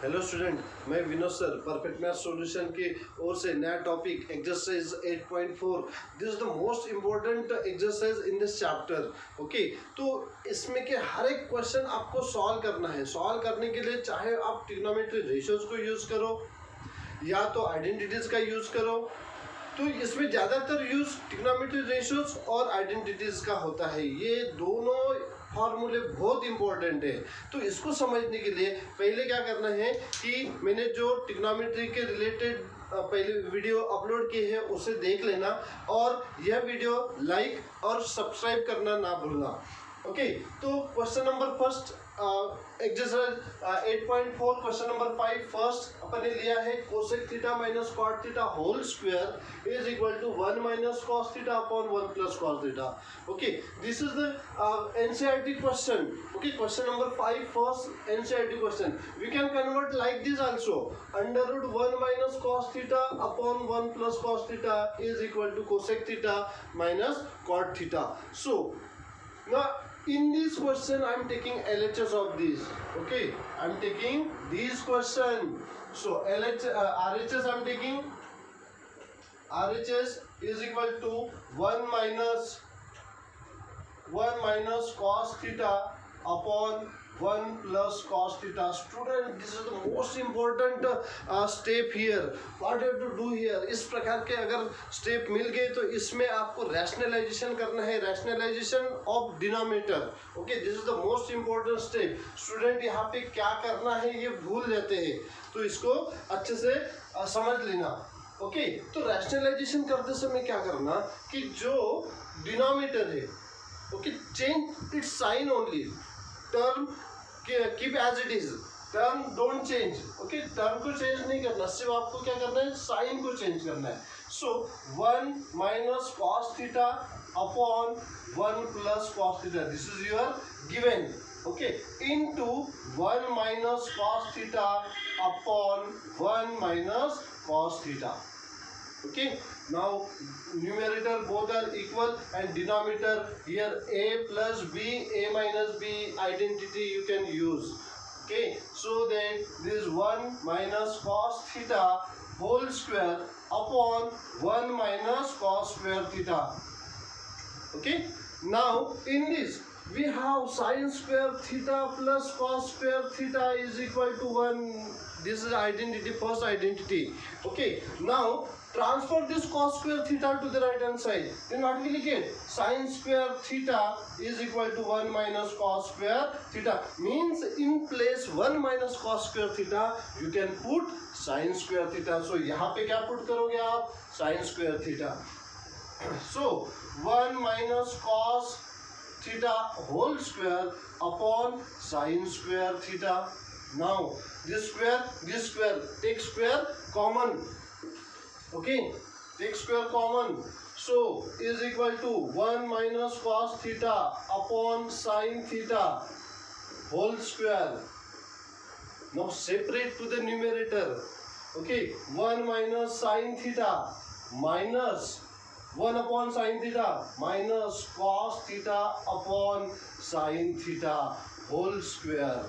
Hello student, मैं Vinod sir perfect math solution की ओर से नया topic exercise 8.4। This is the most important exercise in this chapter. Okay, तो इसमें के हर एक क्वेश्चन आपको सॉल्व करना है। सॉल्व करने के लिए चाहे आप ट्रिग्नोमेट्री रेशियोज को यूज करो या तो आइडेंटिटीज का यूज करो, तो इसमें ज़्यादातर यूज ट्रिग्नोमेट्री रेशियोज और आइडेंटिटीज का होता है। ये दोनों फार्मूले बहुत इंपॉर्टेंट है। तो इसको समझने के लिए पहले क्या करना है कि मैंने जो ट्रिग्नोमेट्री के रिलेटेड पहले वीडियो अपलोड की है उसे देख लेना, और यह वीडियो लाइक और सब्सक्राइब करना ना भूलना। ओके, तो question number first exercise 8.4 question number 5 first अपन ने लिया है cosec theta minus cot theta whole square is equal to 1 minus cos theta upon 1 plus cos theta. Okay, this is the NCERT question. Okay, question number 5 first NCERT question. We can convert like this also, under root 1 minus cos theta upon 1 plus cos theta is equal to cosec theta minus cot theta. So now in this question I am taking LHS of these. Okay, I am taking these question. So RHS I am taking. RHS is equal to 1 minus cos theta upon 1 plus cos theta. Student, this is the most important step here. What you have to do here? इस प्रकार के अगर step मिल गए तो इसमें आपको rationalisation करना है, rationalisation of denominator. Okay, this is the most important step. Student यहाँ पे क्या करना है ये भूल जाते हैं, तो इसको अच्छे से समझ लेना। ओके, तो रैशनलाइजेशन करते समय क्या करना कि जो डिनोमिनेटर है, okay, change its sign only, term keep as it is, term don't change. Okay, term को चेंज नहीं करना, सिर्फ आपको क्या करना है, साइन को चेंज करना है। सो 1 minus cos theta upon 1 plus cos theta, this is your given. Okay, into 1 minus cos theta upon 1 minus cos theta. Okay, now numerator both are equal and denominator here a plus b, a minus b identity you can use. Okay, so that this is 1 minus cos theta whole square upon 1 minus cos square theta. Okay, now in this we have sin square theta plus cos square theta is equal to 1. This is identity, first identity. Okay, now transfer this cos square theta to the right hand side. Then what will you get? Sin square theta is equal to 1 minus cos square theta. Means in place 1 minus cos square theta you can put sin square theta. So यहाँ पे क्या put करोगे आप? Sin square theta. So 1 minus cos theta whole square upon sin square theta. Now this square take square common. Okay, take square common. So is equal to 1 minus cos theta upon sin theta whole square. Now separate to the numerator. Okay, 1 minus sin theta minus 1 upon sin theta minus cos theta upon sin theta whole square.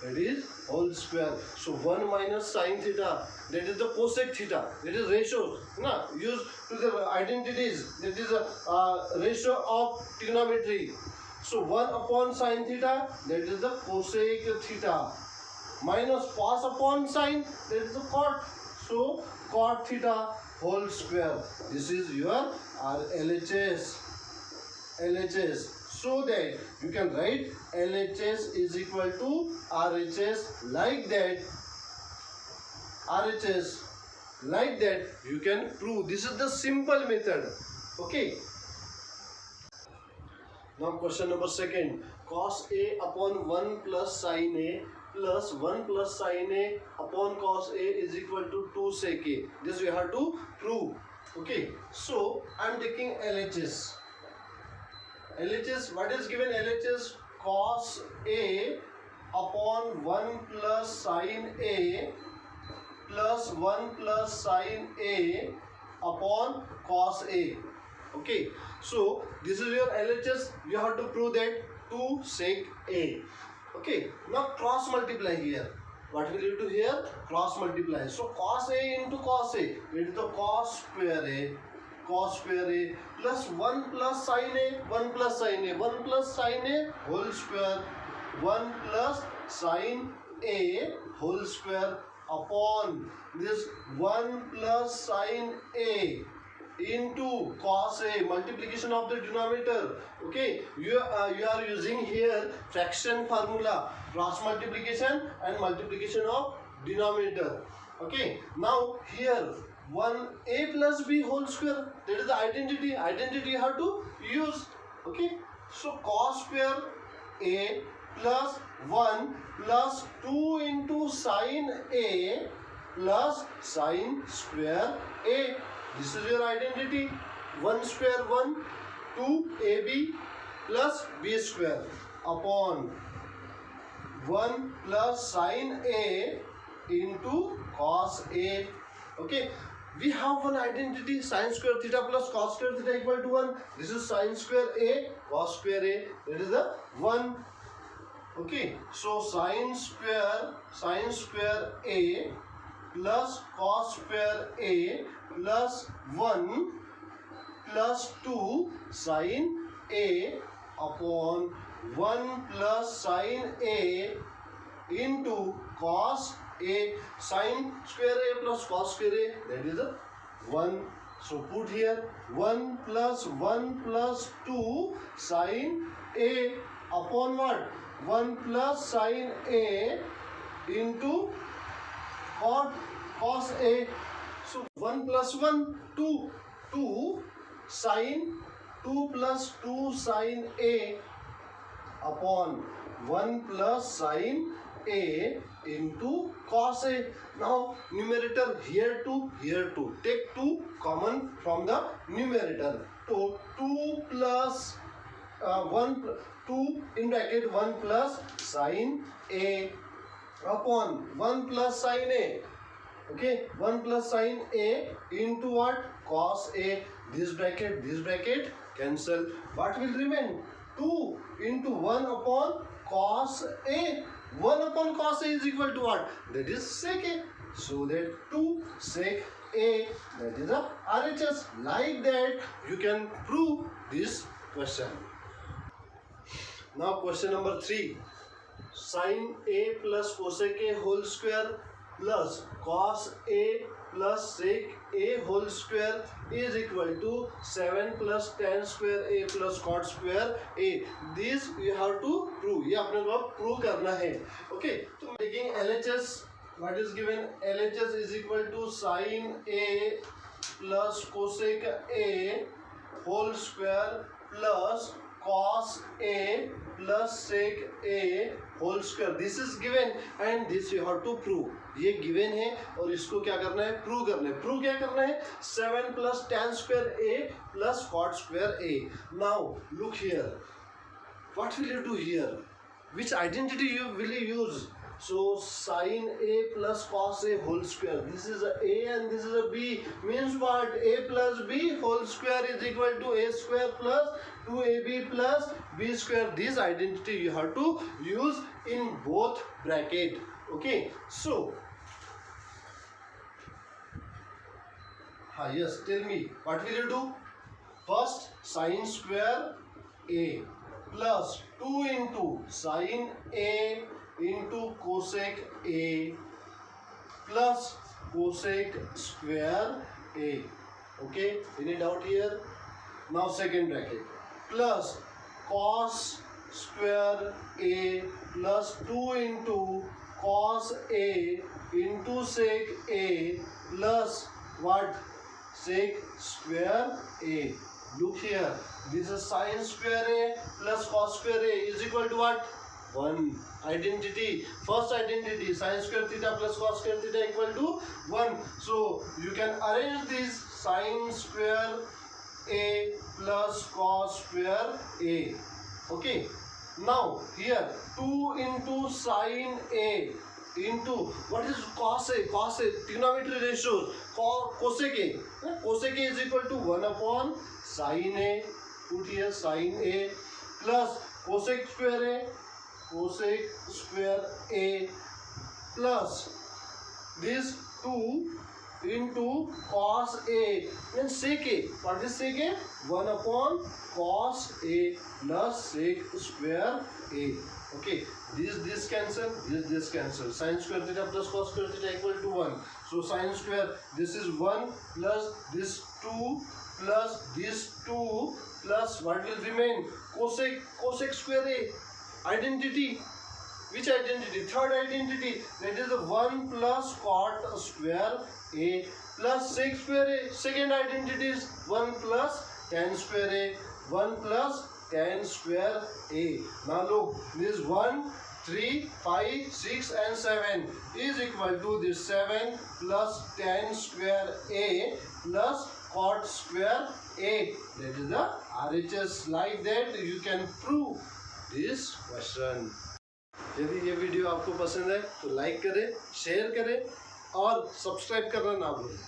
That is whole square. So 1 minus sin theta, that is the cosec theta, that is ratio na, use to the identities, that is a ratio of trigonometry. So 1 upon sin theta, that is the cosec theta, minus cos upon sin, that is the cot. So cot theta whole square. This is your LHS. So that you can write LHS is equal to RHS like that. RHS like that you can prove. This is the simple method. Okay. Now question number second. Cos A upon 1 plus sin A plus 1 plus sin A upon cos A is equal to 2 sec A. This we have to prove. Okay. So I am taking LHS. LHS, what is given? LHS cos A upon 1 plus sin A plus 1 plus sin A upon cos A. Okay, so this is your LHS. You have to prove that 2 sec A. Okay, now cross multiply here. what will you do here? Cross multiply. So cos A into cos A, it is the cos square A plus 1 plus sin A, 1 plus sin A, 1 plus sin A whole square, 1 plus sin A whole square upon this 1 plus sin A into cos A, multiplication of the denominator. Okay, you are using here fraction formula, cross multiplication and multiplication of denominator. Okay, now here 1a plus b whole square, that is the identity you have to use. Okay, so cos square A plus 1 plus 2 into sin A plus sin square A. This is your identity. 1 square 1, 2ab plus b square upon 1 plus sin A into cos A. Okay, we have one identity, sin square theta plus cos square theta equal to 1. This is sin square A, cos square A, that is the 1. Okay, so sin square A plus cos square A plus 1 plus 2 sin A upon 1 plus sin A into cos A. Sin square A plus cos square A, that is a 1. So put here 1 plus 2 sin A upon what? 1 plus sin A into cos A. So 1 plus 1, 2 sin 2 plus 2 sin A upon 1 plus sin A into cos A. Now numerator here 2, here 2. Take 2 common from the numerator. So 2 plus 2 in bracket 1 plus sin A upon 1 plus sin A. Okay, 1 plus sin A into what? Cos A. This bracket cancel. What will remain? 2 into 1 upon cos A. 1 upon cos A is equal to what? That is sec A. So that 2 sec A, that is the RHS. Like that you can prove this question. Now question number 3. Sin A plus cosec A whole square plus cos A plus sec A whole square is equal to 7 plus tan square A plus cot square A. This you have to prove. ये अपने को prove करना है. Okay, तो taking LHS, what is given? LHS is equal to sin A plus cosec A whole square plus cos A plus sec A whole square. This is given and this you have to prove. ये given है और इसको क्या करना है? Prove करना है. Prove क्या करना है? 7 plus tan square A plus cot square A. Now look here. What will you do here? Which identity will you use? So sin A plus cos A whole square. This is a A and this is a B. Means what? A plus B whole square is equal to A square plus 2AB plus B square. This identity you have to use in both bracket. Okay. So, yes, tell me, what will you do? First, sin square A plus 2 into sin A into cosec A plus cosec square A. Okay, any doubt here? Now second bracket plus cos square A plus 2 into cos A into sec A plus what? Sec square A. Look here, this is sin square A plus cos square A is equal to what? 1. Identity. First identity, sin square theta plus cos square theta equal to 1. So you can arrange this sin square A plus cos square A. Okay. Now here 2 into sin A into what is cos A? Cos A, trigonometry ratios. Cosec A. Cosec A is equal to 1 upon sin A. Put here sin A plus cosec square A. Cosec square A plus this 2 into cos A means sec A. What is sec A? 1 upon cos A plus sec square A. Okay, this cancel, this cancel. Sin square theta plus cos square theta equal to 1. So sin square, this is 1 plus this 2 plus this 2 plus what will remain? Cosec square A. Identity. Which identity? Third identity. That is the 1 plus cot square A plus sec square A. Second identity is 1 plus tan square A. 1 plus tan square A. Now look, this 1, 3, 5, 6 and 7 is equal to this 7 plus tan square A plus cot square A. That is the RHS. Like that you can prove this question. यदि ये video आपको पसंद है तो like करें, share करें और subscribe करना ना भूलें।